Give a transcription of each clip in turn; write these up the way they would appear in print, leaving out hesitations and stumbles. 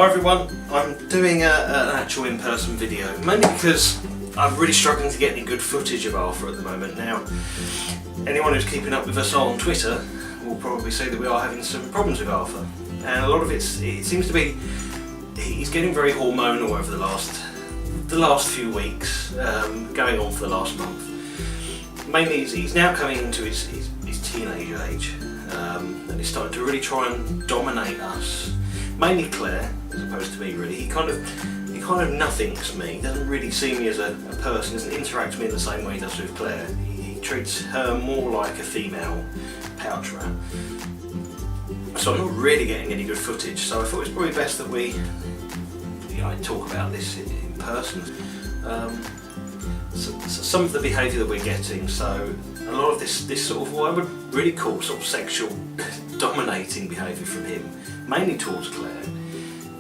Hi everyone, I'm doing an actual in-person video, mainly because I'm really struggling to get any good footage of Arthur at the moment. Now, anyone who's keeping up with us on Twitter will probably see that we are having some problems with Arthur, and a lot of it seems to be he's getting very hormonal over the last few weeks, going on for the last month. Mainly he's now coming into his teenage age, and he's starting to really try and dominate us. Mainly Claire, as opposed to me really. He kind of nothings me, he doesn't really see me as a person, doesn't interact with me in the same way he does with Claire. He treats her more like a female pouch rat. So I'm not really getting any good footage, so I thought it was probably best that I talk about this in person. So some of the behaviour that we're getting, so a lot of this sort of what I would really call sort of sexual dominating behaviour from him, mainly towards Claire.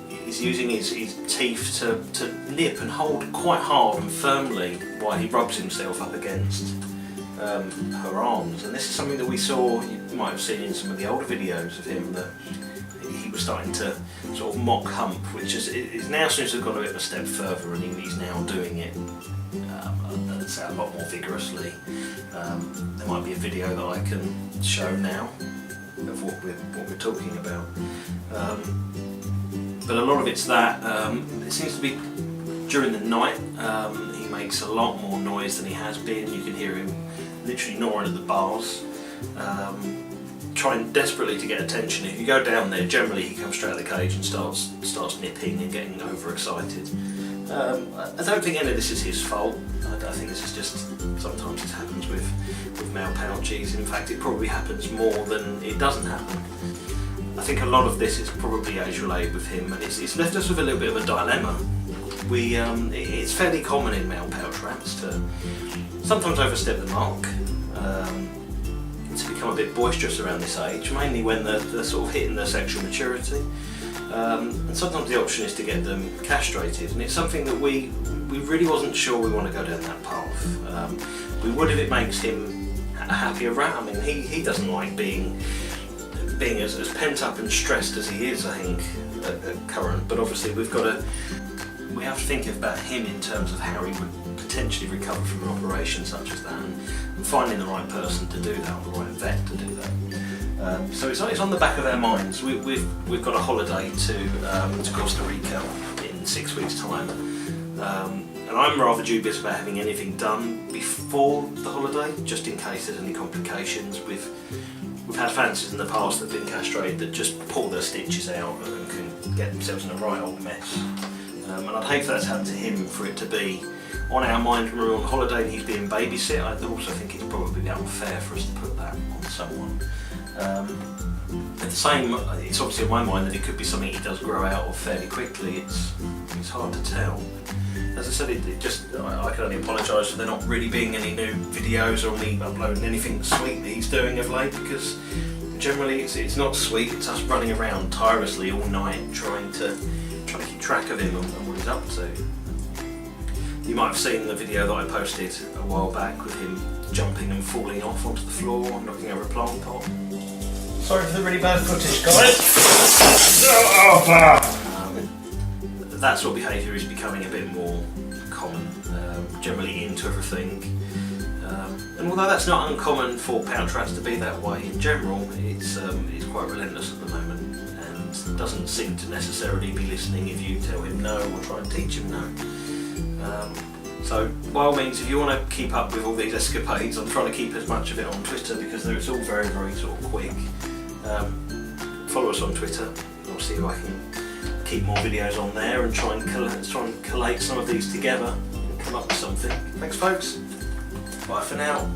He's using his teeth to nip and hold quite hard and firmly while he rubs himself up against her arms, and this is something that we saw, you might have seen in some of the older videos of him, that he was starting to sort of mock hump, which is now seems to have gone a bit of a step further, and he's now doing it I'd say a lot more vigorously. There might be a video that I can show now of what we're talking about, but a lot of it's that it seems to be during the night. He makes a lot more noise than he has been. You can hear him literally gnawing at the bars, trying desperately to get attention. If you go down there, generally he comes straight out of the cage and starts nipping and getting overexcited. I don't think any of this is his fault. I think this is just sometimes it happens with male pouchies. In fact, it probably happens more than it doesn't happen. I think a lot of this is probably age-related with him, and it's left us with a little bit of a dilemma. It's fairly common in male pouch rats to sometimes overstep the mark, to become a bit boisterous around this age, mainly when they're sort of hitting their sexual maturity. And sometimes the option is to get them castrated, and it's something that we really wasn't sure we want to go down that path. We would if it makes him a happier rat. I mean, he doesn't like being as pent up and stressed as he is, I think, at current, but obviously we have to think about him in terms of how he would potentially recover from an operation such as that, and finding the right person to do that, or the right vet to do that. So it's on the back of our minds. We've got a holiday to Costa Rica in 6 weeks' time, and I'm rather dubious about having anything done before the holiday, just in case there's any complications. We've had fancies in the past that have been castrated that just pull their stitches out and can get themselves in a right old mess. And I'd hate for that to happen to him, for it to be on our mind when we're on holiday and he's being babysit. I also think it's probably unfair for us to put that on someone. At the same, it's obviously on my mind that it could be something he does grow out of fairly quickly. It's hard to tell. As I said, I can only apologise for there not really being any new videos or me uploading anything sweet that he's doing of late, because generally it's not sweet. It's us running around tirelessly all night trying to keep track of him and what he's up to. You might have seen the video that I posted a while back with him jumping and falling off onto the floor and knocking over a plant pot. Sorry for the really bad footage, guys. That sort of behaviour is becoming a bit more common, generally into everything. And although that's not uncommon for pouch rats to be that way in general, it's quite relentless at the moment, and doesn't seem to necessarily be listening if you tell him no or try and teach him no. So by all means, if you want to keep up with all these escapades, I'm trying to keep as much of it on Twitter because it's all very, very sort of quick. Follow us on Twitter. I'll see if I can keep more videos on there and try and collate some of these together and come up with something. Thanks folks, bye for now.